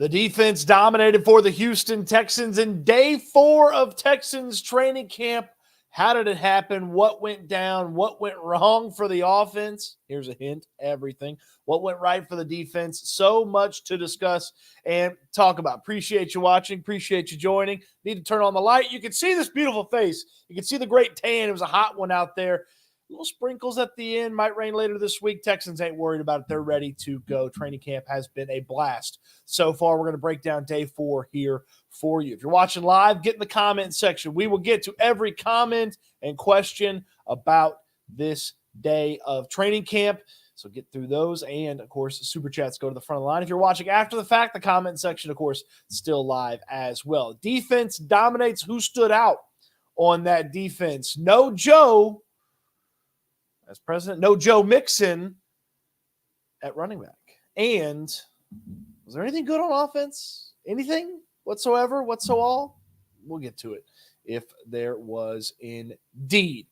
The defense dominated for the Houston Texans in day 4 of Texans training camp. How did it happen? What went down? What went wrong for the offense? Here's a hint, everything. What went right for the defense? So much to discuss and talk about. Appreciate you watching. Appreciate you joining. Need to turn on the light. You can see this beautiful face. You can see the great tan. It was a hot one out there. Little sprinkles at the end. Might rain later this week. Texans ain't worried about it. They're ready to go. Training camp has been a blast so far. We're going to break down day 4 here for you. If you're watching live, get in the comment section. We will get to every comment and question about this day of training camp. So get through those. And, of course, the Super Chats go to the front of the line. If you're watching after the fact, the comment section, of course, still live as well. Defense dominates. Who stood out on that defense? No Joe as president. No Joe Mixon at running back. And was there anything good on offense? Anything whatsoever? Whatso-all? We'll get to it if there was indeed.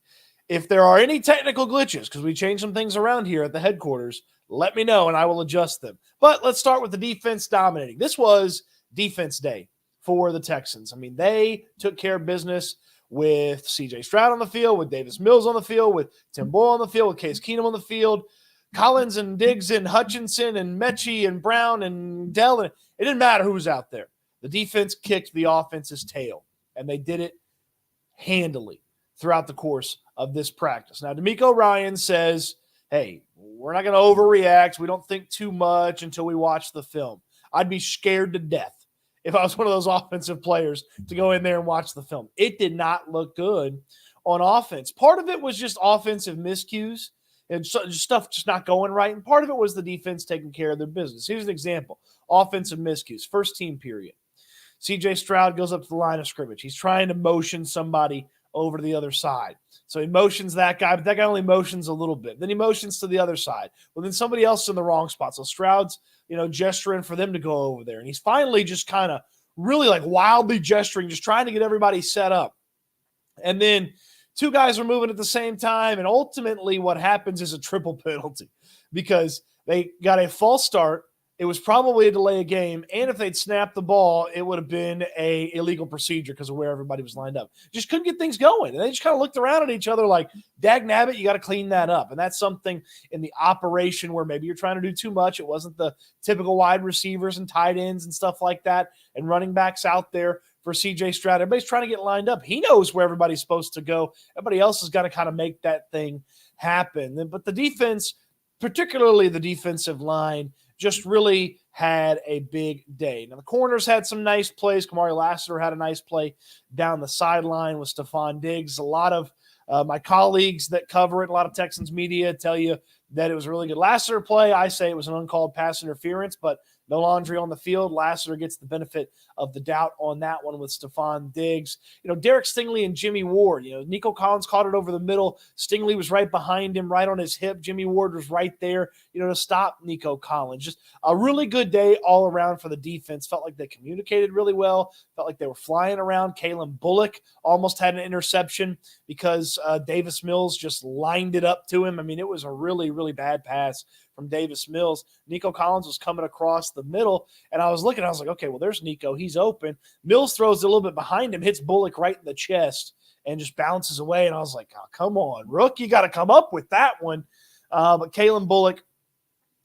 If there are any technical glitches, because we changed some things around here at the headquarters, let me know and I will adjust them. But let's start with the defense dominating. This was defense day for the Texans. I mean, they took care of business with C.J. Stroud on the field, with Davis Mills on the field, with Tim Boyle on the field, with Case Keenum on the field, Collins and Diggs and Hutchinson and Mechie and Brown and Dell. It didn't matter who was out there. The defense kicked the offense's tail, and they did it handily throughout the course of this practice. Now, DeMeco Ryans says, hey, we're not going to overreact. We don't think too much until we watch the film. I'd be scared to death if I was one of those offensive players to go in there and watch the film. It did not look good on offense. Part of it was just offensive miscues and stuff just not going right. And part of it was the defense taking care of their business. Here's an example. Offensive miscues. First team period. C.J. Stroud goes up to the line of scrimmage. He's trying to motion somebody over to the other side. So he motions that guy, but that guy only motions a little bit. Then he motions to the other side. Well, then somebody else is in the wrong spot. So Stroud's, gesturing for them to go over there. And he's finally just kind of really like wildly gesturing, just trying to get everybody set up. And then 2 guys are moving at the same time. And ultimately what happens is a triple penalty because they got a false start. It was probably a delay of game. And if they'd snapped the ball, it would have been a illegal procedure because of where everybody was lined up. Just couldn't get things going. And they just kind of looked around at each other like, dag nabbit, you got to clean that up. And that's something in the operation where maybe you're trying to do too much. It wasn't the typical wide receivers and tight ends and stuff like that and running backs out there for C.J. Stroud. Everybody's trying to get lined up. He knows where everybody's supposed to go. Everybody else has got to kind of make that thing happen. But the defense, particularly the defensive line, just really had a big day. Now, the corners had some nice plays. Kamari Lassiter had a nice play down the sideline with Stefon Diggs. A lot of my colleagues that cover it, a lot of Texans media tell you that it was a really good Lassiter play. I say it was an uncalled pass interference, but no laundry on the field. Lassiter gets the benefit of the doubt on that one with Stefon Diggs. Derek Stingley and Jimmy Ward. Nico Collins caught it over the middle. Stingley was right behind him, right on his hip. Jimmy Ward was right there, to stop Nico Collins. Just a really good day all around for the defense. Felt like they communicated really well. Felt like they were flying around. Kalen Bullock almost had an interception because Davis Mills just lined it up to him. I mean, it was a really, really bad pass from Davis Mills. Nico Collins was coming across the middle, and I was looking, I was like, okay, well, there's Nico. He's open. Mills throws it a little bit behind him, hits Bullock right in the chest, and just bounces away. And I was like, oh, come on, Rook, you got to come up with that one. But Kalen Bullock,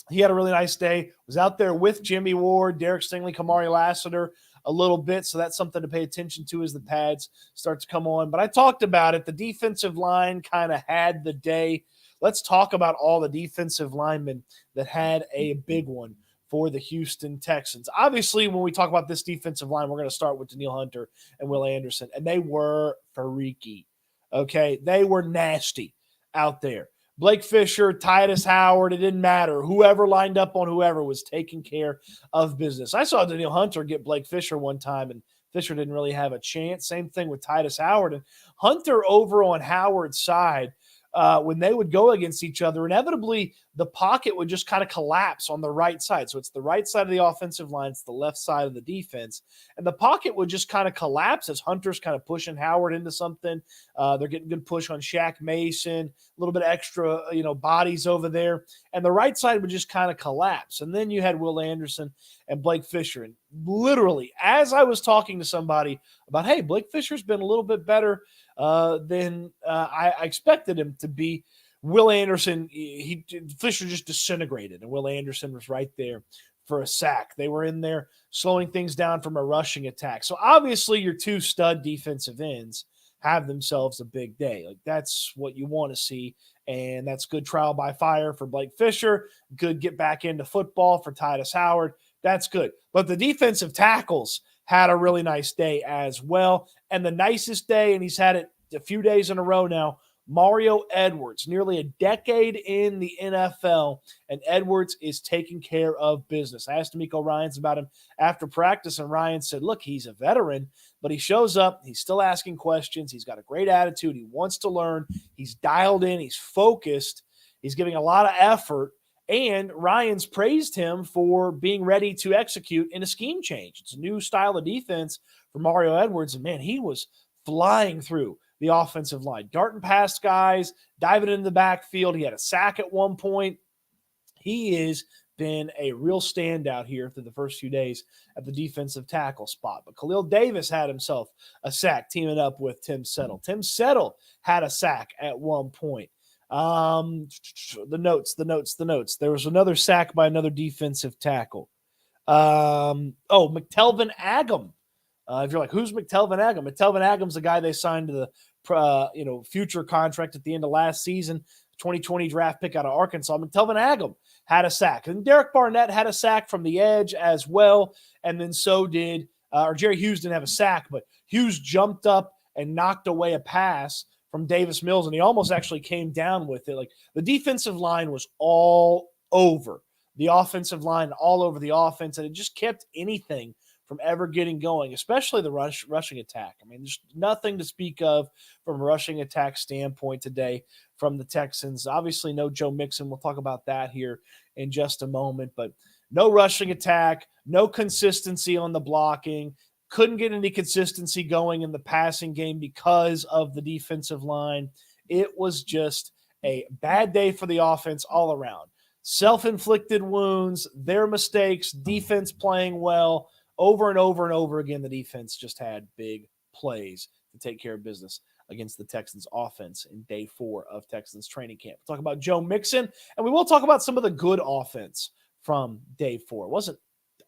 he had a really nice day. Was out there with Jimmy Ward, Derek Stingley, Kamari Lassiter a little bit, so that's something to pay attention to as the pads start to come on. But I talked about it. The defensive line kind of had the day. Let's talk about all the defensive linemen that had a big one for the Houston Texans. Obviously, when we talk about this defensive line, we're going to start with Danielle Hunter and Will Anderson, and they were freaky, okay? They were nasty out there. Blake Fisher, Titus Howard, it didn't matter. Whoever lined up on whoever was taking care of business. I saw Danielle Hunter get Blake Fisher one time, and Fisher didn't really have a chance. Same thing with Titus Howard. And Hunter over on Howard's side, when they would go against each other, inevitably the pocket would just kind of collapse on the right side. So it's the right side of the offensive line, it's the left side of the defense, and the pocket would just kind of collapse as Hunter's kind of pushing Howard into something. They're getting good push on Shaq Mason, a little bit extra, bodies over there, and the right side would just kind of collapse. And then you had Will Anderson and Blake Fisher. And literally, as I was talking to somebody about, hey, Blake Fisher's been a little bit better than I expected him to be, Will Anderson, Fisher just disintegrated, and Will Anderson was right there for a sack. They were in there slowing things down from a rushing attack. So obviously your two stud defensive ends have themselves a big day. Like, that's what you want to see, and that's good trial by fire for Blake Fisher, good get back into football for Titus Howard. That's good. But the defensive tackles had a really nice day as well, and the nicest day, and he's had it a few days in a row now, Mario Edwards, nearly a decade in the NFL, and Edwards is taking care of business. I asked D'Amico Ryans about him after practice, and Ryan said, look, he's a veteran, but he shows up, he's still asking questions, he's got a great attitude, he wants to learn, he's dialed in, he's focused, he's giving a lot of effort, and Ryans praised him for being ready to execute in a scheme change. It's a new style of defense for Mario Edwards, and man, he was flying through the offensive line, darting past guys, diving into the backfield. He had a sack at one point. He has been a real standout here through the first few days at the defensive tackle spot. But Khalil Davis had himself a sack teaming up with Tim Settle. Tim Settle had a sack at one point. The notes. There was another sack by another defensive tackle. McTelvin Agam. If you're like, who's McTelvin Agam? McTelvin Agam's the guy they signed to the future contract at the end of last season, 2020 draft pick out of Arkansas. McTelvin Agam had a sack. And Derek Barnett had a sack from the edge as well. And then so did Jerry Hughes didn't have a sack, but Hughes jumped up and knocked away a pass from Davis Mills, and he almost actually came down with it. Like, the defensive line was all over the offensive line, all over the offense, and it just kept anything from ever getting going, especially the rushing attack. I mean, there's nothing to speak of from a rushing attack standpoint today from the Texans. Obviously, no Joe Mixon. We'll talk about that here in just a moment, but no rushing attack, no consistency on the blocking. Couldn't get any consistency going in the passing game because of the defensive line. It was just a bad day for the offense all around. Self-inflicted wounds, their mistakes, defense playing well. Over and over and over again, the defense just had big plays to take care of business against the Texans offense in day 4 of Texans training camp. We'll talk about Joe Mixon, and we will talk about some of the good offense from day 4. It wasn't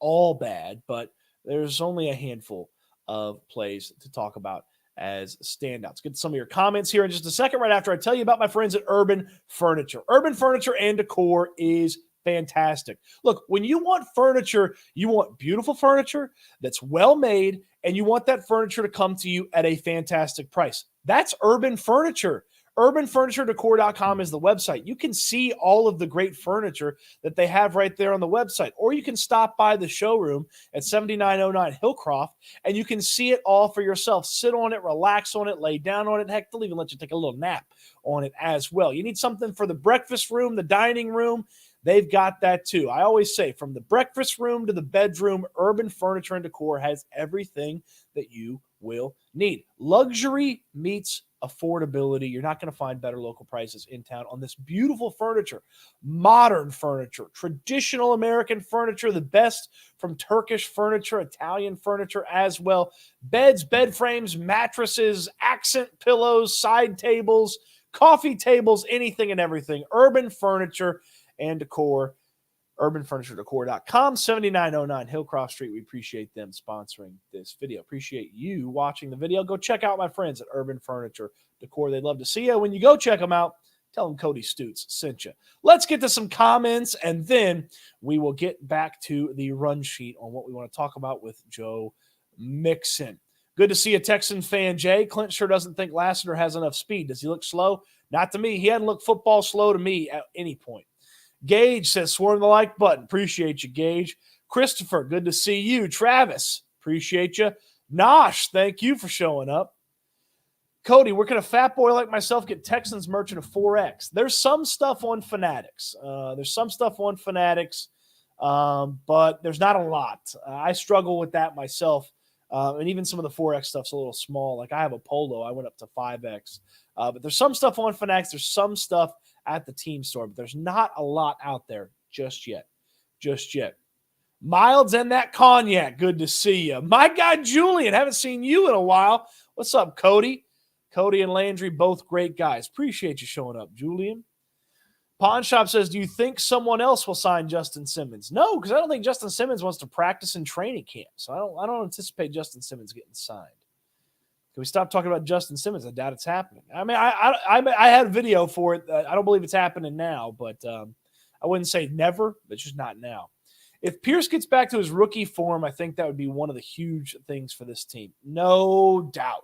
all bad, but there's only a handful of plays to talk about as standouts. Get to some of your comments here in just a second, right after I tell you about my friends at Urban Furniture. Urban Furniture and Decor is fantastic. Look, when you want furniture, you want beautiful furniture that's well made, and you want that furniture to come to you at a fantastic price. That's Urban Furniture. UrbanFurnitureDecor.com is the website. You can see all of the great furniture that they have right there on the website, or you can stop by the showroom at 7909 Hillcroft, and you can see it all for yourself. Sit on it, relax on it, lay down on it. Heck, they'll even let you take a little nap on it as well. You need something for the breakfast room, the dining room. They've got that too. I always say, from the breakfast room to the bedroom, Urban Furniture and Decor has everything that you will need. Luxury meets affordability. You're not going to find better local prices in town on this beautiful furniture, modern furniture, traditional American furniture, the best from Turkish furniture, Italian furniture as well. Beds, bed frames, mattresses, accent pillows, side tables, coffee tables, anything and everything. Urban Furniture and Decor, UrbanFurnitureDecor.com, 7909 Hillcroft Street. We appreciate them sponsoring this video. Appreciate you watching the video. Go check out my friends at Urban Furniture Decor. They'd love to see you. When you go check them out, tell them Cody Stoots sent you. Let's get to some comments, and then we will get back to the run sheet on what we want to talk about with Joe Mixon. Good to see a Texan fan, Jay. Clint sure doesn't think Lassiter has enough speed. Does he look slow? Not to me. He hadn't looked football slow to me at any point. Gage says, swarm the like button. Appreciate you, Gage. Christopher, good to see you. Travis, appreciate you. Nosh, thank you for showing up. Cody, where can a fat boy like myself get Texans merch at a 4X? There's some stuff on Fanatics. But there's not a lot. I struggle with that myself. And even some of the 4X stuff's a little small. Like I have a polo. I went up to 5X. But there's some stuff on Fanatics. There's some stuff at the team store. But there's not a lot out there just yet. Miles and that cognac. Good to see you. My guy, Julian. Haven't seen you in a while. What's up, Cody? Cody and Landry, both great guys. Appreciate you showing up, Julian. Pawn Shop says, do you think someone else will sign Justin Simmons? No, because I don't think Justin Simmons wants to practice in training camp. So I don't anticipate Justin Simmons getting signed. Can we stop talking about Justin Simmons? I doubt it's happening. I mean, I had a video for it. I don't believe it's happening now, but I wouldn't say never, but just not now. If Pierce gets back to his rookie form, I think that would be one of the huge things for this team. No doubt.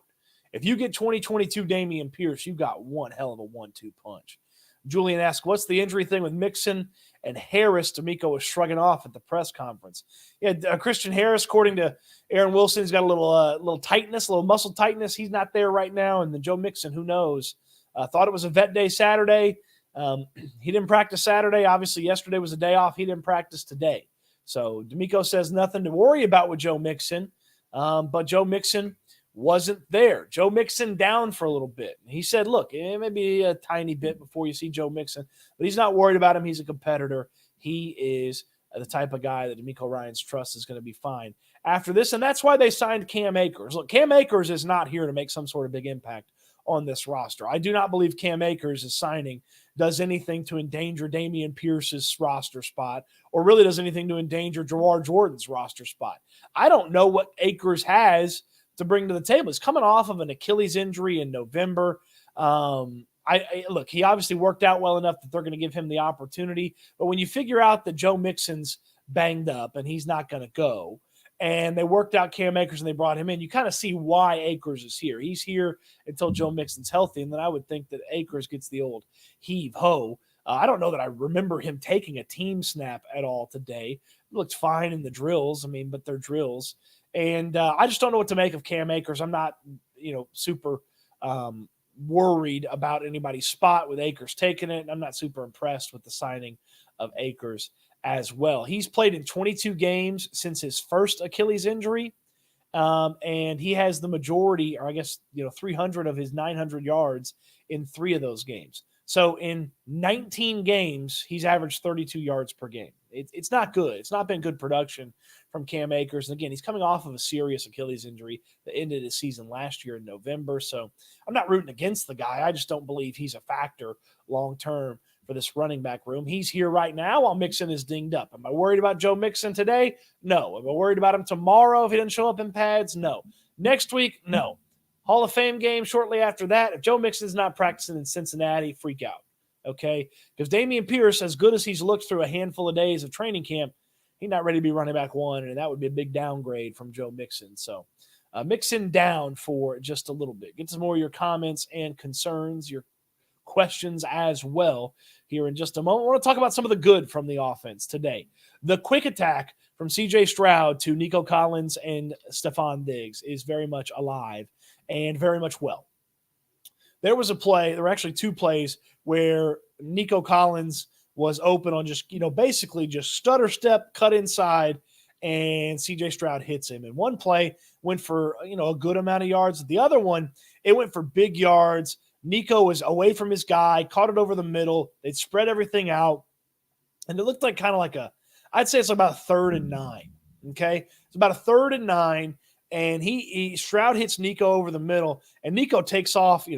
If you get 2022 Damian Pierce, you got one hell of a 1-2 punch. Julian asked, what's the injury thing with Mixon and Harris? D'Amico was shrugging off at the press conference. Yeah, Christian Harris, according to Aaron Wilson, he's got a little tightness, a little muscle tightness. He's not there right now. And then Joe Mixon, who knows? Thought it was a vet day Saturday. He didn't practice Saturday. Obviously, yesterday was a day off. He didn't practice today. So D'Amico says nothing to worry about with Joe Mixon. But Joe Mixon wasn't there. Joe Mixon down for a little bit. He said, look, it may be a tiny bit before you see Joe Mixon, but he's not worried about him. He's a competitor. He is the type of guy that D'Amico Ryan's trust is going to be fine after this, and that's why they signed Cam Akers. Look, Cam Akers is not here to make some sort of big impact on this roster. I do not believe Cam Akers' signing does anything to endanger Dameon Pierce's roster spot or really does anything to endanger Jawar Jordan's roster spot. I don't know what Akers has to bring to the table. He's coming off of an Achilles injury in November. Look, he obviously worked out well enough that they're going to give him the opportunity. But when you figure out that Joe Mixon's banged up and he's not going to go, and they worked out Cam Akers and they brought him in, you kind of see why Akers is here. He's here until Joe Mixon's healthy, and then I would think that Akers gets the old heave-ho. I don't know that I remember him taking a team snap at all today. It looked fine in the drills, but they're drills. And I just don't know what to make of Cam Akers. I'm not, super worried about anybody's spot with Akers taking it. I'm not super impressed with the signing of Akers as well. He's played in 22 games since his first Achilles injury, and he has the majority, or I guess, 300 of his 900 yards in 3 of those games. So in 19 games, he's averaged 32 yards per game. It's not good. It's not been good production from Cam Akers. And again, he's coming off of a serious Achilles injury that ended his season last year in November. So I'm not rooting against the guy. I just don't believe he's a factor long-term for this running back room. He's here right now while Mixon is dinged up. Am I worried about Joe Mixon today? No. Am I worried about him tomorrow if he doesn't show up in pads? No. Next week? No. Hall of Fame game shortly after that. If Joe Mixon's not practicing in Cincinnati, freak out. Okay? Because Dameon Pierce, as good as he's looked through a handful of days of training camp, he's not ready to be running back one, and that would be a big downgrade from Joe Mixon. So Mixon down for just a little bit. Get to more of your comments and concerns, your questions as well here in just a moment. I want to talk about some of the good from the offense today. The quick attack from C.J. Stroud to Nico Collins and Stefon Diggs is very much alive and very much well. There were actually 2 plays where Nico Collins was open on just, basically just stutter step, cut inside, and C.J. Stroud hits him. And one play went for, a good amount of yards. The other one, it went for big yards. Nico was away from his guy, caught it over the middle. They'd spread everything out. And it looked like I'd say it's about 3rd and 9. Okay. It's about a 3rd and 9. And Stroud hits Nico over the middle, and Nico takes off,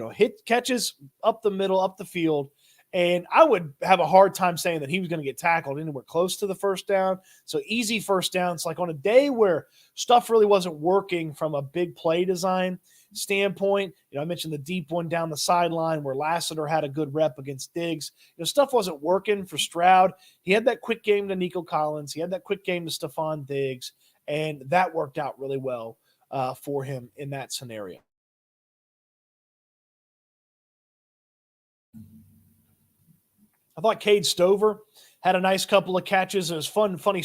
catches up the middle, up the field. And I would have a hard time saying that he was going to get tackled anywhere close to the first down. So easy first down. It's like on a day where stuff really wasn't working from a big play design standpoint. I mentioned the deep one down the sideline where Lassiter had a good rep against Diggs. Stuff wasn't working for Stroud. He had that quick game to Nico Collins. He had that quick game to Stefon Diggs, and that worked out really well for him in that scenario. I thought Cade Stover had a nice couple of catches. It was funny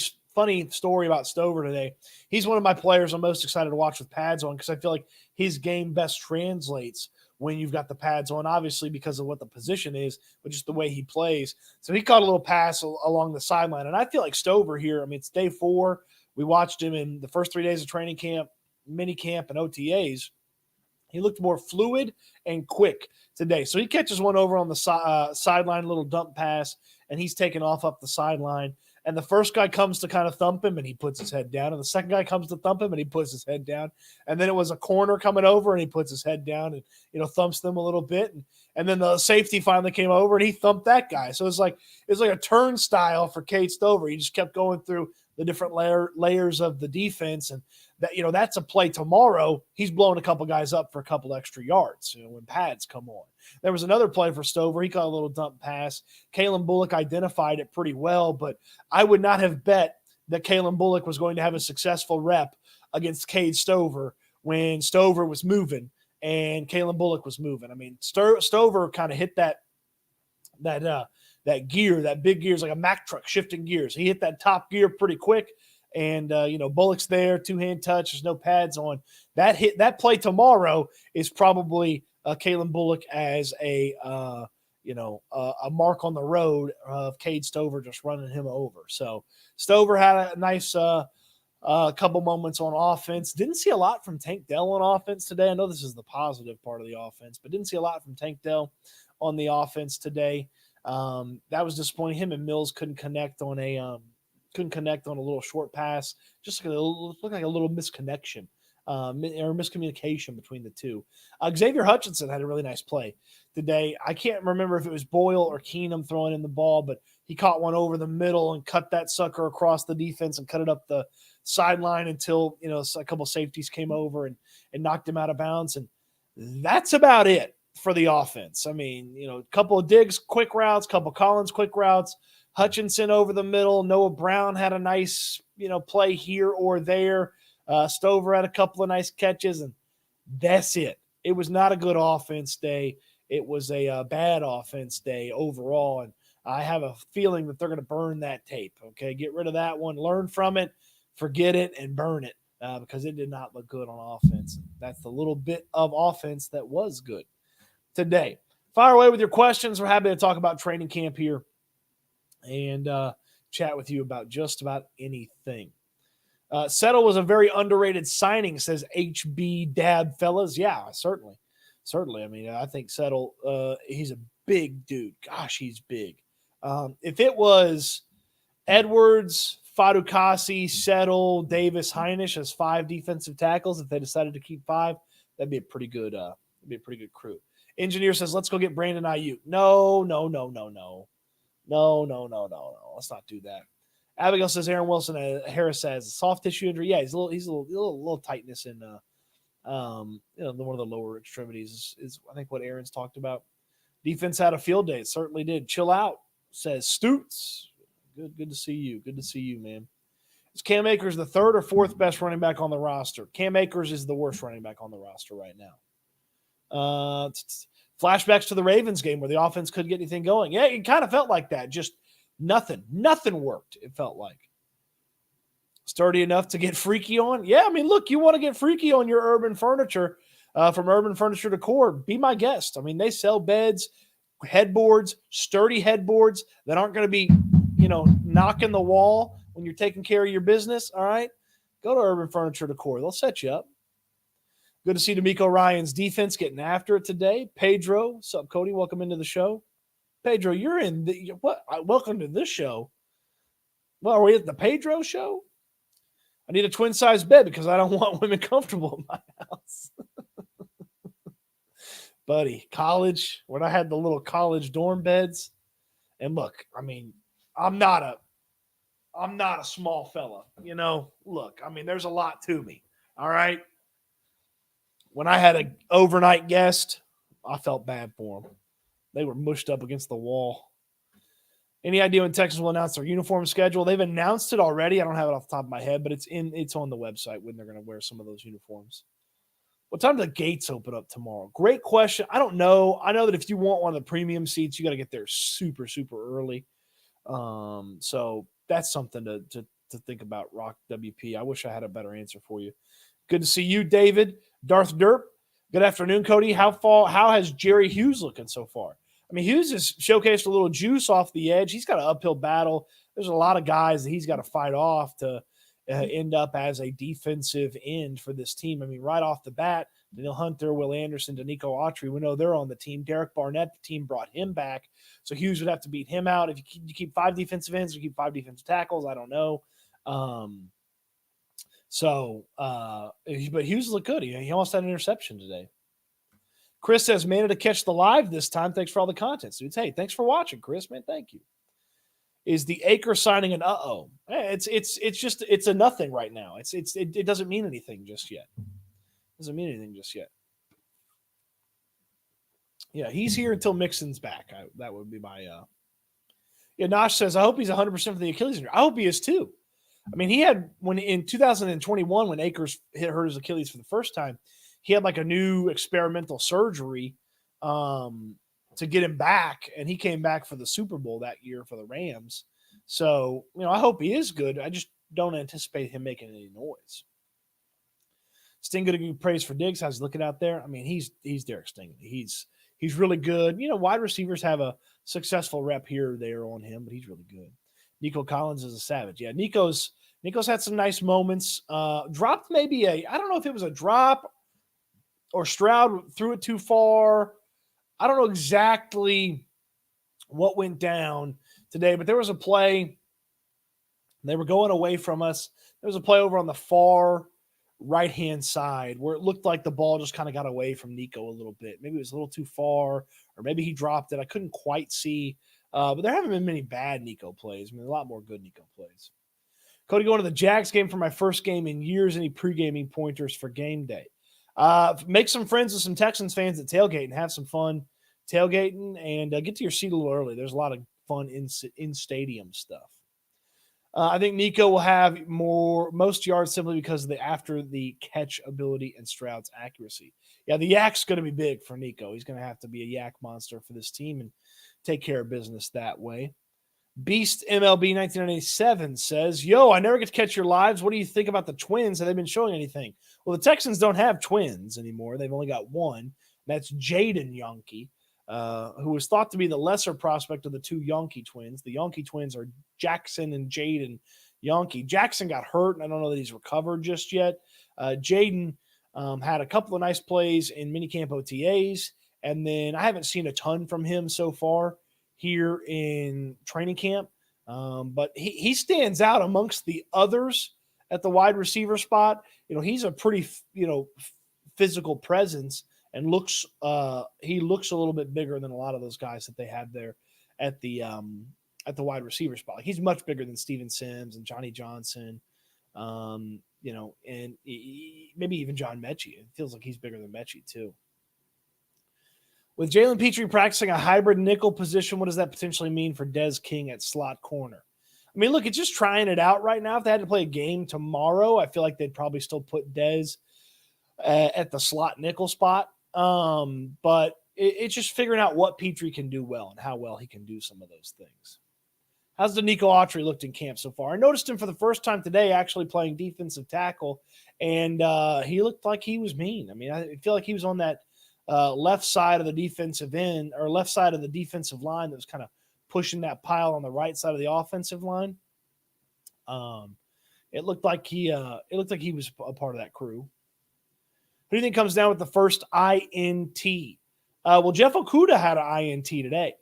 story about Stover today. He's one of my players I'm most excited to watch with pads on because I feel like his game best translates when you've got the pads on, obviously because of what the position is, but just the way he plays. So he caught a little pass along the sideline. And I feel like Stover here, I mean, it's day 4. We watched him in the first 3 days of training camp, mini camp, and OTAs. He looked more fluid and quick today. So he catches one over on the sideline, a little dump pass, and he's taken off up the sideline. And the first guy comes to kind of thump him, and he puts his head down. And the second guy comes to thump him, and he puts his head down. And then it was a corner coming over, and he puts his head down and, thumps them a little bit. And then the safety finally came over, and he thumped that guy. So it's like a turnstile for Cade Stover. He just kept going through the different layers of the defense. And that, that's a play tomorrow. He's blowing a couple guys up for a couple extra yards, when pads come on. There was another play for Stover. He caught a little dump pass. Kalen Bullock identified it pretty well, but I would not have bet that Kalen Bullock was going to have a successful rep against Cade Stover when Stover was moving and Kalen Bullock was moving. I mean, Stover kind of hit that gear, that big gear is like a Mack truck shifting gears. He hit that top gear pretty quick. And, Bullock's there, 2-hand touch. There's no pads on. That play tomorrow is probably Kalen Bullock as a mark on the road of Cade Stover just running him over. So Stover had a nice couple moments on offense. Didn't see a lot from Tank Dell on offense today. I know this is the positive part of the offense, but didn't see a lot from Tank Dell on the offense today. That was disappointing. Him and Mills couldn't connect on a little short pass. Just looked like a little misconnection or miscommunication between the two. Xavier Hutchinson had a really nice play today. I can't remember if it was Boyle or Keenum throwing in the ball, but he caught one over the middle and cut that sucker across the defense and cut it up the sideline until, a couple safeties came over and knocked him out of bounds. And that's about it for the offense. I mean, a couple of Diggs quick routes, couple Collins quick routes, Hutchinson over the middle. Noah Brown had a nice, play here or there. Stover had a couple of nice catches, and that's it. It was not a good offense day. It was a bad offense day overall, and I have a feeling that they're going to burn that tape, okay? Get rid of that one, learn from it, forget it, and burn it because it did not look good on offense. That's the little bit of offense that was good today. Fire away with your questions. We're happy to talk about training camp here and chat with you about just about anything. Settle was a very underrated signing, says HB Dad fellas. Yeah, certainly. I mean, I think Settle, he's a big dude. Gosh, he's big. If it was Edwards, Fadukasi, Settle, Davis, Heinisch as 5 defensive tackles, if they decided to keep 5, that'd be a pretty good crew. Engineer says, let's go get Brandon Ayuk. No. Let's not do that. Abigail says Aaron Wilson. Harris says soft tissue injury. Yeah, he's a little tightness in one of the lower extremities is I think what Aaron's talked about. Defense had a field day. It certainly did. Chill out, says Stoots. Good to see you. Good to see you, man. Is Cam Akers the 3rd or 4th best running back on the roster? Cam Akers is the worst running back on the roster right now. Flashbacks to the Ravens game where the offense couldn't get anything going. Yeah, it kind of felt like that. Just nothing worked, it felt like. Sturdy enough to get freaky on? Yeah, I mean, look, you want to get freaky on your urban furniture from Urban Furniture Decor, be my guest. I mean, they sell beds, headboards, sturdy headboards that aren't going to be, knocking the wall when you're taking care of your business, all right? Go to Urban Furniture Decor. They'll set you up. Good to see D'Amico Ryan's defense getting after it today. Pedro, what's up, Cody? Welcome into the show. Pedro, you're in what? Welcome to this show. Well, are we at the Pedro show? I need a twin-size bed because I don't want women comfortable in my house. Buddy, college, when I had the little college dorm beds, and look, I mean, I'm not a small fella, Look, I mean, there's a lot to me, all right? When I had an overnight guest, I felt bad for them. They were mushed up against the wall. Any idea when Texans will announce their uniform schedule? They've announced it already. I don't have it off the top of my head, but it's on the website when they're going to wear some of those uniforms. What time do the gates open up tomorrow? Great question. I don't know. I know that if you want one of the premium seats, you got to get there super, super early. So that's something to think about, Rock WP. I wish I had a better answer for you. Good to see you, David. Darth Derp. Good afternoon, Cody. How has Jerry Hughes looking so far? I mean, Hughes has showcased a little juice off the edge. He's got an uphill battle. There's a lot of guys that he's got to fight off to end up as a defensive end for this team. I mean, right off the bat, Danielle Hunter, Will Anderson, Danico Autry, we know they're on the team. Derek Barnett, the team brought him back. So Hughes would have to beat him out. If you keep 5 defensive ends or keep 5 defensive tackles, I don't know. But Hughes looked good. He almost had an interception today. Chris says, managed to catch the live this time. Thanks for all the content, dudes. Hey, thanks for watching, Chris, man. Thank you. Is the Acre signing an uh-oh? It's a nothing right now. It doesn't mean anything just yet. Doesn't mean anything just yet. Yeah, he's here until Mixon's back. That would be my Nosh says, I hope he's 100% for the Achilles injury. I hope he is too. I mean, he had in 2021 when Akers hurt his Achilles for the first time, he had like a new experimental surgery to get him back, and he came back for the Super Bowl that year for the Rams. So, I hope he is good. I just don't anticipate him making any noise. Sting getting praise for Diggs. How's he looking out there? I mean, he's Derek Sting. He's really good. Wide receivers have a successful rep here or there on him, but he's really good. Nico Collins is a savage. Yeah, Nico's had some nice moments. Dropped maybe I don't know if it was a drop or Stroud threw it too far. I don't know exactly what went down today, but there was a play. They were going away from us. There was a play over on the far right-hand side where it looked like the ball just kind of got away from Nico a little bit. Maybe it was a little too far, or maybe he dropped it. I couldn't quite see. But there haven't been many bad Nico plays. I mean, a lot more good Nico plays. Cody, going to the Jags game for my first game in years. Any pre-gaming pointers for game day? Make some friends with some Texans fans at tailgate and have some fun tailgating, and get to your seat a little early. There's a lot of fun in-stadium stuff. I think Nico will have most yards simply because of the after the catch ability and Stroud's accuracy. Yeah, the yak's going to be big for Nico. He's going to have to be a yak monster for this team and take care of business that way. Beast MLB 1997 says, yo, I never get to catch your lives. What do you think about the Twins? Have they been showing anything? Well, the Texans don't have twins anymore. They've only got one. That's Jaden Yonke, who was thought to be the lesser prospect of the two Yonke twins. The Yonke twins are Jackson and Jaden Yonke. Jackson got hurt, and I don't know that he's recovered just yet. Jaden had a couple of nice plays in minicamp OTAs, and then I haven't seen a ton from him so far here in training camp. But he stands out amongst the others at the wide receiver spot. He's a pretty, physical presence and he looks a little bit bigger than a lot of those guys that they have there at the wide receiver spot. He's much bigger than Steven Sims and Johnny Johnson, and maybe even John Mechie. It feels like he's bigger than Mechie too. With Jalen Petrie practicing a hybrid nickel position, what does that potentially mean for Dez King at slot corner? I mean, look, it's just trying it out right now. If they had to play a game tomorrow, I feel like they'd probably still put Dez at the slot nickel spot. But it's just figuring out what Petrie can do well and how well he can do some of those things. How's Danico Autry looked in camp so far? I noticed him for the first time today actually playing defensive tackle, and he looked like he was mean. I mean, I feel like he was on that left side of the defensive end or left side of the defensive line that was kind of pushing that pile on the right side of the offensive line. It looked like he was a part of that crew. Who do you think comes down with the first INT? Well, Jeff Okudah had an INT today.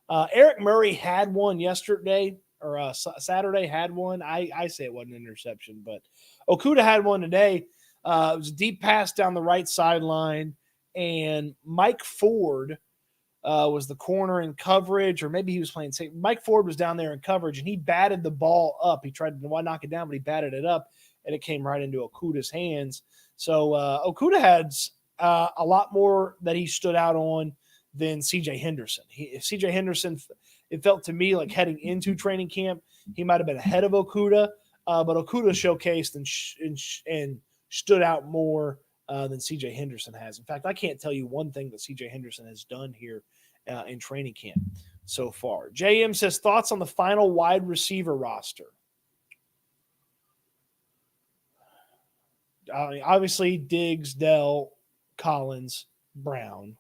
Eric Murray had one yesterday or Saturday had one. I say it wasn't an interception, but Okudah had one today. It was a deep pass down the right sideline. And Mike Ford was the corner in coverage, or maybe he was playing safe. Mike Ford was down there in coverage, and he batted the ball up. He tried to knock it down, but he batted it up, and it came right into Okudah's hands. So Okudah had a lot more that he stood out on than C.J. Henderson. C.J. Henderson, it felt to me like heading into training camp, he might have been ahead of Okudah, but Okudah showcased and stood out more than C.J. Henderson has. In fact, I can't tell you one thing that C.J. Henderson has done here in training camp so far. JM says, thoughts on the final wide receiver roster? Obviously, Diggs, Dell, Collins, Brown.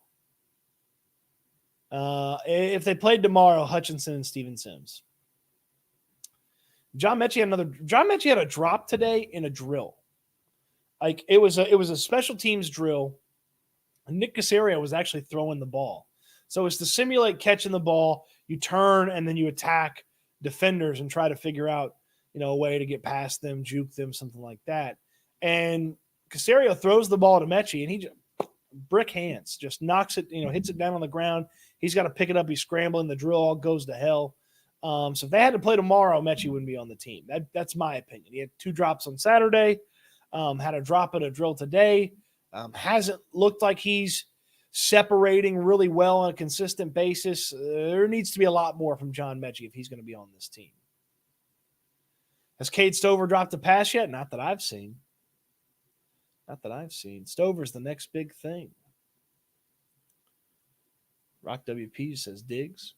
If they played tomorrow, Hutchinson and Steven Sims. John Mechie had a drop today in a drill. Like it was a special teams drill. Nick Caserio was actually throwing the ball. So it's to simulate catching the ball. You turn and then you attack defenders and try to figure out, a way to get past them, juke them, something like that. And Caserio throws the ball to Mechie, and he just brick hands, just knocks it, hits it down on the ground. He's got to pick it up. He's scrambling. The drill all goes to hell. So if they had to play tomorrow, Mechie wouldn't be on the team. That's my opinion. He had 2 drops on Saturday, had a drop at a drill today. Hasn't looked like he's separating really well on a consistent basis. There needs to be a lot more from John Mechie if he's going to be on this team. Has Cade Stover dropped a pass yet? Not that I've seen. Stover's the next big thing. Rock WP says Diggs.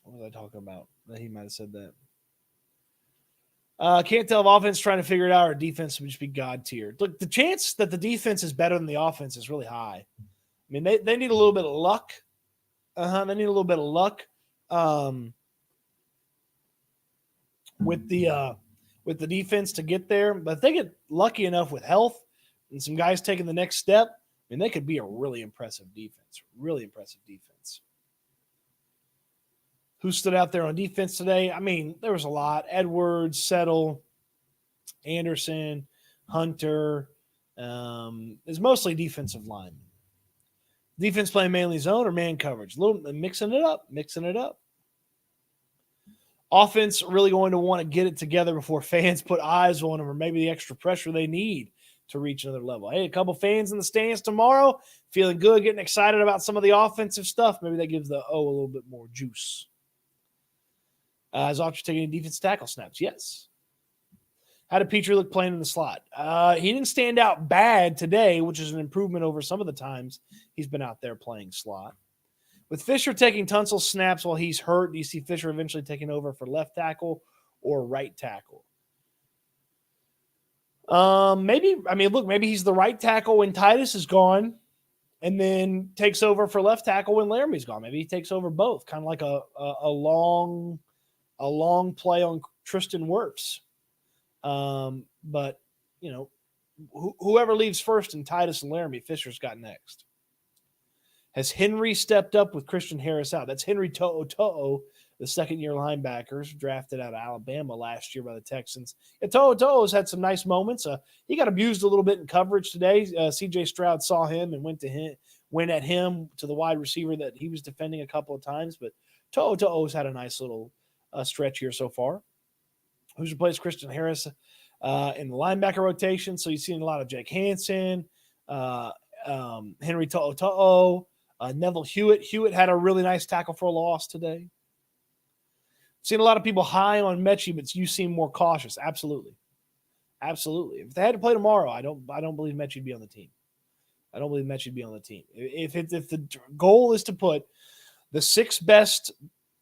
What was I talking about? He might have said that. Can't tell if offense trying to figure it out or defense would just be God tier. Look, the chance that the defense is better than the offense is really high. I mean, they need a little bit of luck. They need a little bit of luck with the defense to get there. But if they get lucky enough with health and some guys taking the next step, I mean, they could be a really impressive defense. Really impressive defense. Who stood out there on defense today? I mean, there was a lot. Edwards, Settle, Anderson, Hunter. It's mostly defensive linemen. Defense playing mainly zone or man coverage. A little mixing it up. Offense really going to want to get it together before fans put eyes on them or maybe the extra pressure they need to reach another level. Hey, a couple fans in the stands tomorrow, feeling good, getting excited about some of the offensive stuff. Maybe that gives the O a little bit more juice. Is Archer taking defense tackle snaps? Yes. How did Petrie look playing in the slot? He didn't stand out bad today, which is an improvement over some of the times he's been out there playing slot. With Fisher taking Tunsil snaps while he's hurt, do you see Fisher eventually taking over for left tackle or right tackle? Maybe he's the right tackle when Titus is gone and then takes over for left tackle when Laramie's gone. Maybe he takes over both, kind of like a long play on Tristan Wirfs. But, whoever leaves first in Titus and Laramie, Fisher's got next. Has Henry stepped up with Christian Harris out? That's Henry To'o, the second-year linebackers drafted out of Alabama last year by the Texans. Yeah, To'o's had some nice moments. He got abused a little bit in coverage today. C.J. Stroud saw him and went at him to the wide receiver that he was defending a couple of times. But To'o's had a nice little stretch here so far. Who's replaced Christian Harris in the linebacker rotation? So you've seen a lot of Jake Hansen, Henry To'o, Neville Hewitt. Hewitt had a really nice tackle for a loss today. Seen a lot of people high on Mechie, but you seem more cautious. Absolutely. If they had to play tomorrow, I don't believe Mechie would be on the team. If the goal is to put the 6 best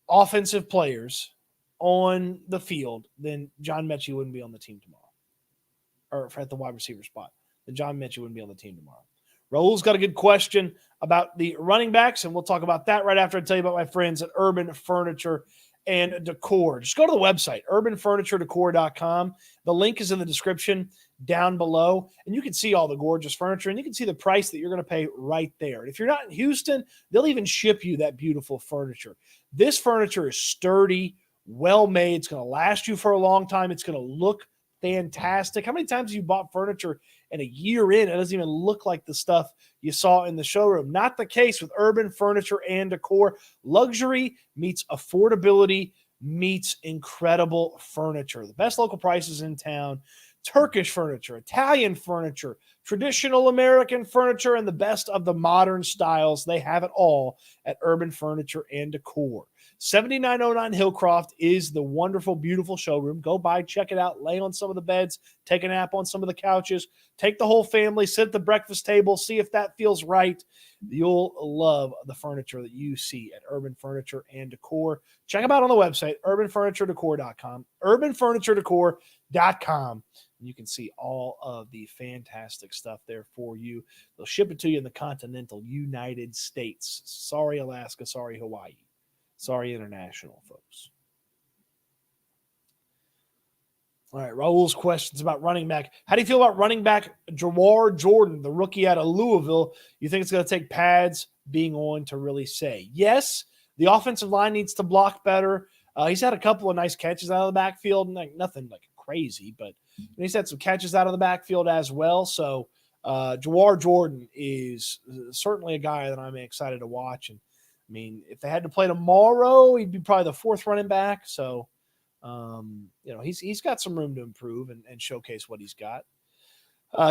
offensive players on the field, then John Mechie wouldn't be on the team tomorrow. Or at the wide receiver spot. Then John Mechie wouldn't be on the team tomorrow. Raul's got a good question about the running backs, and we'll talk about that right after I tell you about my friends at Urban Furniture and Decor. Just go to the website, urbanfurnituredecor.com. The link is in the description down below, and you can see all the gorgeous furniture, and you can see the price that you're going to pay right there. And if you're not in Houston, they'll even ship you that beautiful furniture. This furniture is sturdy, well-made. It's going to last you for a long time. It's going to look fantastic. How many times have you bought furniture and a year in, it doesn't even look like the stuff you saw in the showroom? Not the case with Urban Furniture and Decor. Luxury meets affordability meets incredible furniture. The best local prices in town. Turkish furniture, Italian furniture, traditional American furniture, and the best of the modern styles. They have it all at Urban Furniture and Decor. 7909 Hillcroft is the wonderful, beautiful showroom. Go by, check it out, lay on some of the beds, take a nap on some of the couches, take the whole family, sit at the breakfast table, see if that feels right. You'll love the furniture that you see at Urban Furniture and Decor. Check them out on the website, urbanfurnituredecor.com, urbanfurnituredecor.com. And you can see all of the fantastic stuff there for you. They'll ship it to you in the continental United States. Sorry, Alaska. Sorry, Hawaii. Sorry, international folks. All right, Raul's questions about running back. How do you feel about running back Jawar Jordan, the rookie out of Louisville? You think it's going to take pads being on to really say? Yes, the offensive line needs to block better. He's had a couple of nice catches out of the backfield, nothing like crazy, but he's had some catches out of the backfield as well. So Jawar Jordan is certainly a guy that I'm excited to watch. And I mean, if they had to play tomorrow, he'd be probably the fourth running back. So, he's got some room to improve and showcase what he's got.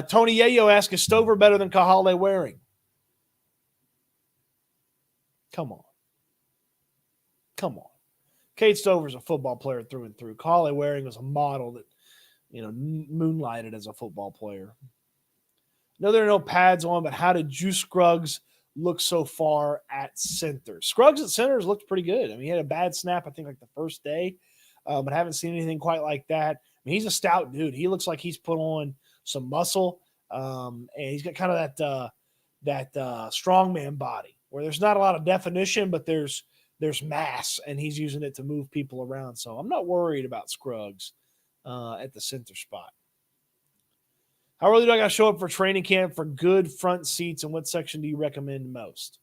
Tony Yayo asks, is Stover better than Kahale Waring? Come on. Cade Stover's a football player through and through. Kahale Waring was a model that, moonlighted as a football player. No, there are no pads on, but how did Juice Scruggs look so far at center? Scruggs at center has looked pretty good. I mean, he had a bad snap, I think, like the first day, but haven't seen anything quite like that. I mean, he's a stout dude. He looks like he's put on some muscle, and he's got kind of that strongman body where there's not a lot of definition, but there's mass, and he's using it to move people around. So I'm not worried about Scruggs at the center spot. How early do I got to show up for training camp for good front seats, and what section do you recommend most?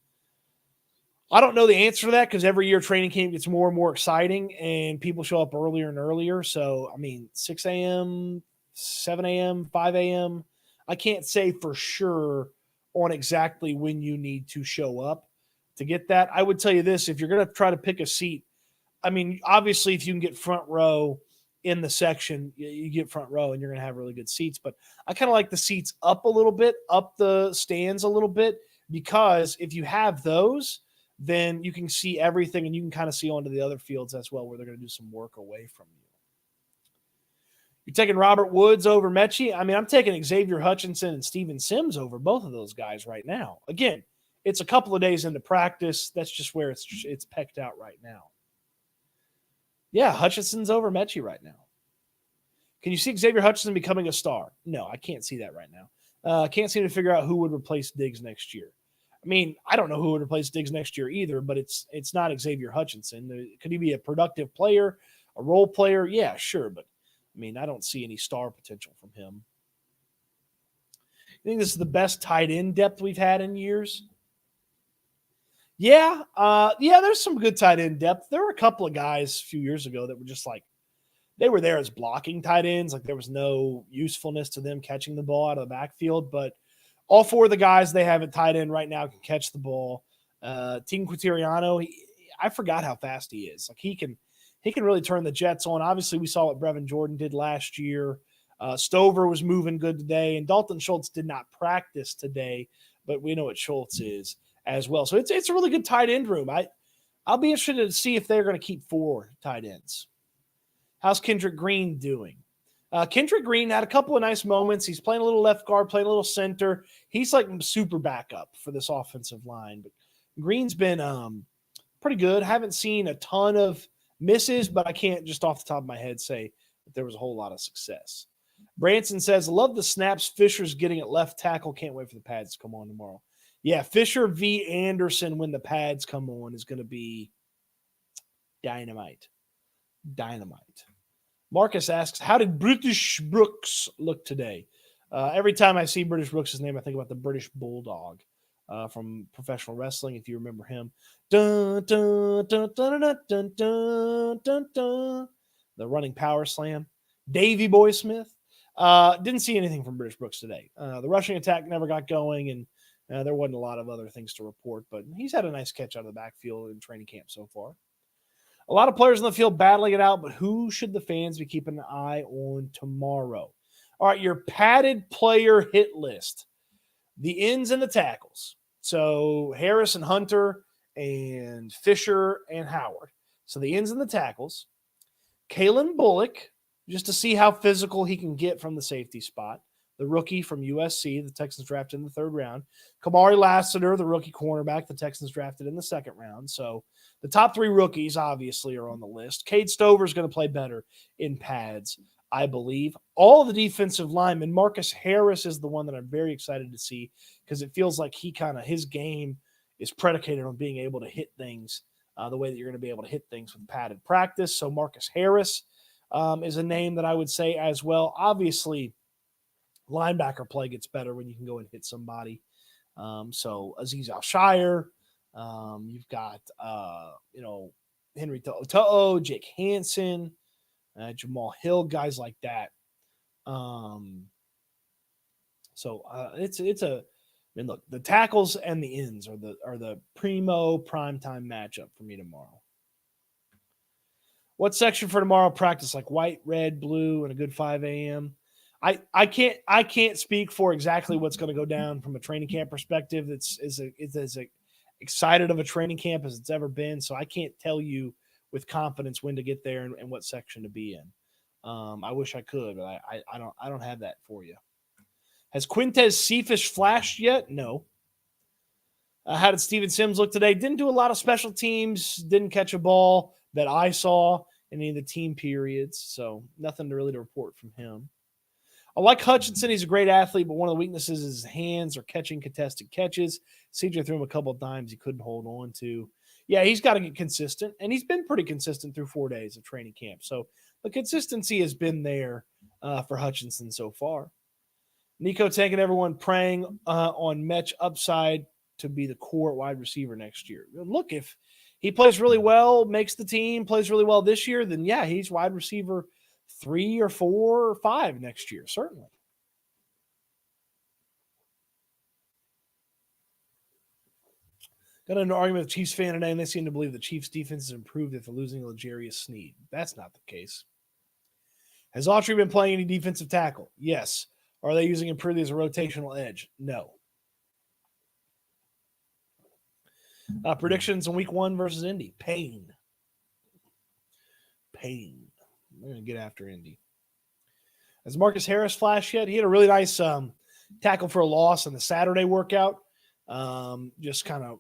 I don't know the answer to that because every year training camp gets more and more exciting, and people show up earlier and earlier. So, 6 a.m., 7 a.m., 5 a.m., I can't say for sure on exactly when you need to show up to get that. I would tell you this, if you're going to try to pick a seat, obviously if you can get front row in the section, you get front row and you're going to have really good seats. But I kind of like the seats up a little bit, up the stands a little bit, because if you have those, then you can see everything and you can kind of see onto the other fields as well where they're going to do some work away from you. You're taking Robert Woods over Mechie? I'm taking Xavier Hutchinson and Steven Sims over both of those guys right now. Again, it's a couple of days into practice. That's just where it's pecked out right now. Yeah, Hutchinson's over Mechie right now. Can you see Xavier Hutchinson becoming a star? No, I can't see that right now. I can't seem to figure out who would replace Diggs next year. I don't know who would replace Diggs next year either, but it's not Xavier Hutchinson. Could he be a productive player, a role player? Yeah, sure, but I don't see any star potential from him. You think this is the best tight end depth we've had in years? Yeah, there's some good tight end depth. There were a couple of guys a few years ago that were just like, they were there as blocking tight ends. Like there was no usefulness to them catching the ball out of the backfield, but all four of the guys they have at tight end right now can catch the ball. Team Quintiriano, I forgot how fast he is. Like he can really turn the Jets on. Obviously, we saw what Brevin Jordan did last year. Stover was moving good today, and Dalton Schultz did not practice today, but we know what Schultz is as well. So it's a really good tight end room. I'll be interested to see if they're going to keep four tight ends. How's Kendrick Green doing? Kendrick Green had a couple of nice moments. He's playing a little left guard, playing a little center. He's like super backup for this offensive line. But Green's been pretty good. Haven't seen a ton of misses, but I can't just off the top of my head say that there was a whole lot of success. Branson says, love the snaps Fisher's getting at left tackle. Can't wait for the pads to come on tomorrow. Yeah, Fisher v. Anderson when the pads come on is going to be dynamite. Marcus asks, how did British Brooks look today? Every time I see British Brooks' name, I think about the British Bulldog from professional wrestling, if you remember him. Dun, dun, dun, dun, dun, dun, dun, dun, dun. The running power slam. Davey Boy Smith. Didn't see anything from British Brooks today. The rushing attack never got going, and there wasn't a lot of other things to report, but he's had a nice catch out of the backfield in training camp so far. A lot of players in the field battling it out, but who should the fans be keeping an eye on tomorrow? All right, your padded player hit list. The ends and the tackles. So Harris and Hunter and Fisher and Howard. So the ends and the tackles. Kalen Bullock, just to see how physical he can get from the safety spot. The rookie from USC, the Texans drafted in the 3rd round. Kamari Lassiter, the rookie cornerback, the Texans drafted in the 2nd round. So the top 3 rookies obviously are on the list. Cade Stover is going to play better in pads, I believe. All the defensive linemen, Marcus Harris is the one that I'm very excited to see because it feels like his game is predicated on being able to hit things the way that you're going to be able to hit things with padded practice. So Marcus Harris is a name that I would say as well. Obviously, linebacker play gets better when you can go and hit somebody. So Azeez Al-Shire, you've got, Henry To'o, Jake Hansen, Jamal Hill, guys like that. Look, the tackles and the ends are the primo primetime matchup for me tomorrow. What section for tomorrow practice? Like white, red, blue, and a good 5 a.m. I can't speak for exactly what's going to go down from a training camp perspective. It's as excited of a training camp as it's ever been. So I can't tell you with confidence when to get there and what section to be in. I wish I could, but I don't have that for you. Has Quintez Cephas flashed yet? No. How did Steven Sims look today? Didn't do a lot of special teams. Didn't catch a ball that I saw in any of the team periods. So nothing really to report from him. I like Hutchinson. He's a great athlete, but one of the weaknesses is his hands or catching contested catches. CJ threw him a couple of times he couldn't hold on to. Yeah, he's got to get consistent, and he's been pretty consistent through 4 days of training camp. So the consistency has been there for Hutchinson so far. Nico Tank and everyone praying on Metch upside to be the core wide receiver next year. Look, if he plays really well, makes the team, plays really well this year, then yeah, he's wide receiver 3 or 4 or 5 next year, certainly. Got into an argument with Chiefs fan today, and they seem to believe the Chiefs defense has improved after losing L'Jarius Sneed. That's not the case. Has Autry been playing any defensive tackle? Yes. Are they using him purely as a rotational edge? No. Predictions in week 1 versus Indy. Pain. We're going to get after Indy. Has Marcus Harris flashed yet? He had a really nice tackle for a loss in the Saturday workout. Just kind of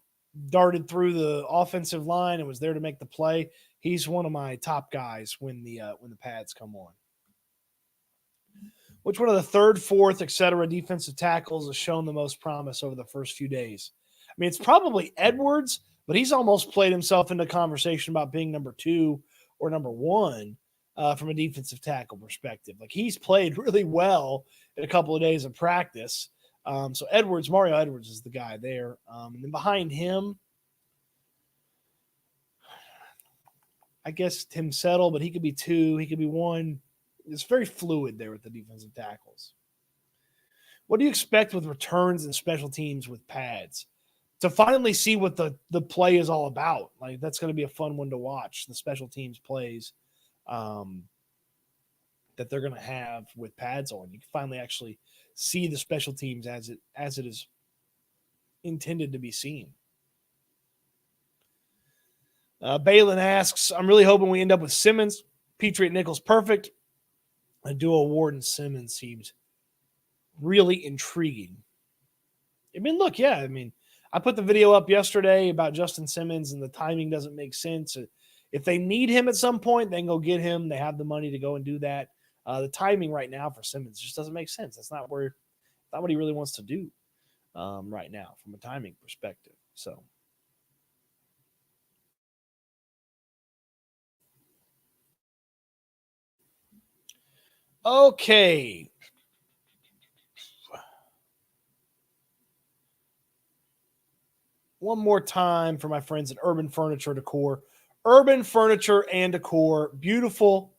darted through the offensive line and was there to make the play. He's one of my top guys when the pads come on. Which one of the 3rd, 4th, et cetera, defensive tackles has shown the most promise over the first few days? I mean, it's probably Edwards, but he's almost played himself into conversation about being number 2 or number 1 from a defensive tackle perspective. Like, he's played really well in a couple of days of practice. So Mario Edwards is the guy there. And then behind him, I guess Tim Settle, but he could be 2, he could be 1. It's very fluid there with the defensive tackles. What do you expect with returns and special teams with pads? To finally see what the play is all about. Like, that's going to be a fun one to watch, the special teams plays that they're going to have with pads on. You can finally actually see the special teams as it is intended to be seen. Balin asks, I'm really hoping we end up with Simmons. Petrie at Nichols, perfect. A duo Ward and Simmons seems really intriguing. I mean, look, yeah, I put the video up yesterday about Justin Simmons and the timing doesn't make sense. If they need him at some point, they can go get him. They have the money to go and do that. The timing right now for Simmons just doesn't make sense. That's not what he really wants to do right now from a timing perspective. So. Okay. One more time for my friends at Urban Furniture Decor. Urban Furniture and Decor. Beautiful,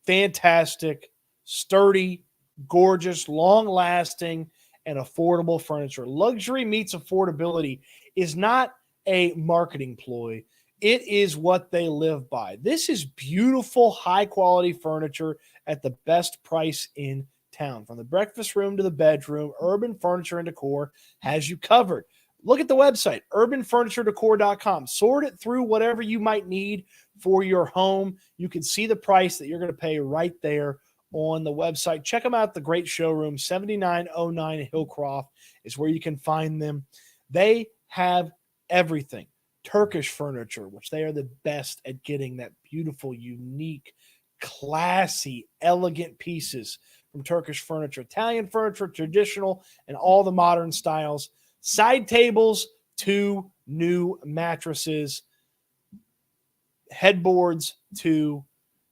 fantastic, sturdy, gorgeous, long-lasting, and affordable furniture. Luxury meets affordability is not a marketing ploy. It is what they live by. This is beautiful, high-quality furniture at the best price in town. From the breakfast room to the bedroom, Urban Furniture and Decor has you covered. look at the website, urbanfurnituredecor.com. Sort it through whatever you might need for your home. You can see the price that you're going to pay right there on the website. Check them out. The great showroom, 7909 Hillcroft is where you can find them. They have everything. Turkish furniture, which they are the best at getting that beautiful, unique, classy, elegant pieces from Turkish furniture. Italian furniture, traditional, and all the modern styles. Side tables to new mattresses, headboards to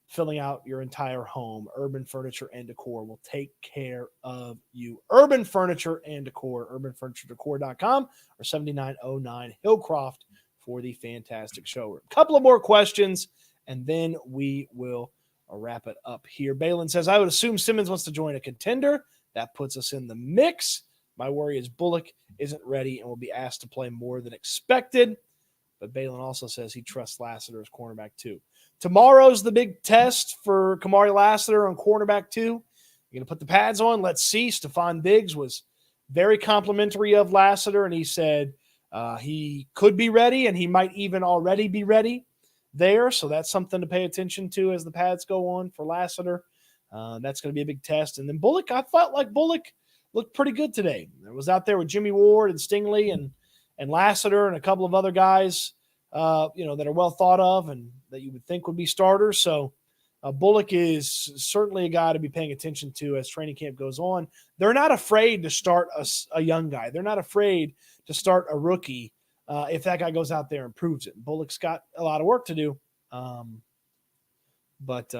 filling out your entire home. Urban Furniture and Decor will take care of you. Urban Furniture and Decor, urbanfurnituredecor.com or 7909 Hillcroft for the fantastic showroom. Couple of more questions, and then we will wrap it up here. Balin says, I would assume Simmons wants to join a contender. That puts us in the mix. My worry is Bullock isn't ready and will be asked to play more than expected. But Balin also says he trusts Lassiter as cornerback too. Tomorrow's the big test for Kamari Lassiter on cornerback too. You're going to put the pads on. Let's see. Stefon Diggs was very complimentary of Lassiter, and he said he could be ready, and he might even already be ready there. So that's something to pay attention to as the pads go on for Lassiter. That's going to be a big test. And then Bullock, I felt like Bullock looked pretty good today. I was out there with Jimmy Ward and Stingley and Lassiter and a couple of other guys, that are well thought of and that you would think would be starters. So Bullock is certainly a guy to be paying attention to as training camp goes on. They're not afraid to start a young guy. They're not afraid to start a rookie if that guy goes out there and proves it. Bullock's got a lot of work to do, but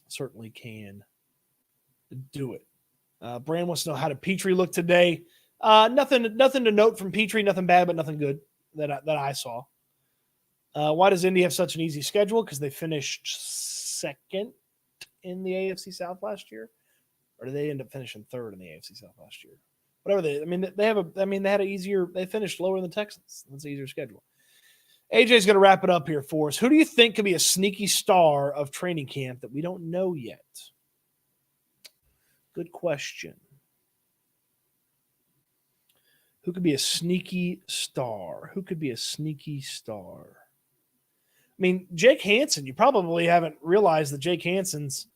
certainly can do it. Brand wants to know, how did Petrie look today? Nothing to note from Petrie. Nothing bad, but nothing good that I saw. Why does Indy have such an easy schedule? Because they finished second in the AFC South last year, or did they end up finishing third in the AFC South last year? Whatever they had an easier. They finished lower than the Texans. That's an easier schedule. AJ's going to wrap it up here for us. Who do you think could be a sneaky star of training camp that we don't know yet? Good question. Who could be a sneaky star? Who could be a sneaky star? I mean, Jake Hansen, you probably haven't realized that Jake Hansen's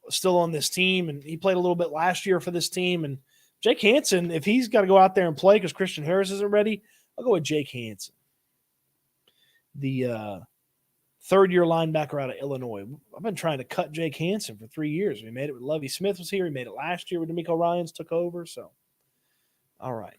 still on this team, and he played a little bit last year for this team. And Jake Hansen, if he's got to go out there and play because Christian Harris isn't ready, I'll go with Jake Hansen, the third-year linebacker out of Illinois. I've been trying to cut Jake Hansen for 3 years. We made it with Lovie Smith was here. We made it last year when D'Amico Ryans took over. So, all right.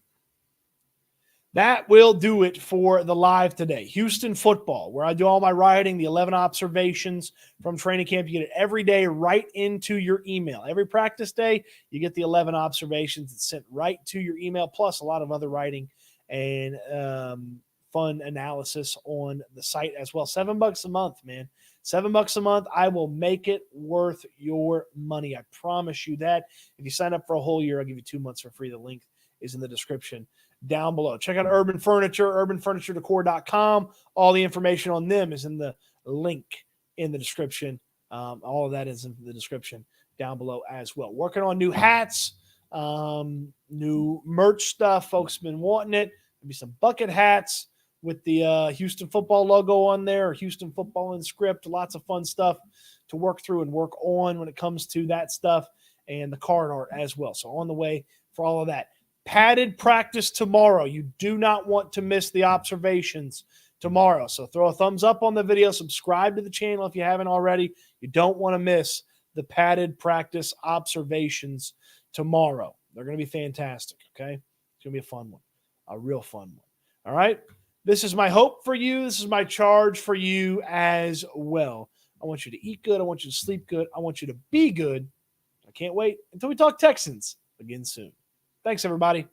That will do it for the live today. Houston football, where I do all my writing, the 11 observations from training camp. You get it every day right into your email. Every practice day, you get the 11 observations. It's sent right to your email, plus a lot of other writing and fun analysis on the site as well. $7 a month, man. $7 a month. I will make it worth your money. I promise you that. If you sign up for a whole year, I'll give you 2 months for free. The link is in the description down below. Check out Urban Furniture, urbanfurnituredecor.com. All the information on them is in the link in the description. All of that is in the description down below as well. Working on new hats, new merch stuff. Folks have been wanting it. Maybe some bucket hats with the Houston football logo on there, or Houston football in script. Lots of fun stuff to work through and work on when it comes to that stuff, and the card art as well. So on the way for all of that. Padded practice tomorrow. You do not want to miss the observations tomorrow. So throw a thumbs up on the video. Subscribe to the channel if you haven't already. You don't want to miss the padded practice observations tomorrow. They're going to be fantastic, okay? It's going to be a fun one, a real fun one. All right? This is my hope for you. This is my charge for you as well. I want you to eat good. I want you to sleep good. I want you to be good. I can't wait until we talk Texans again soon. Thanks, everybody.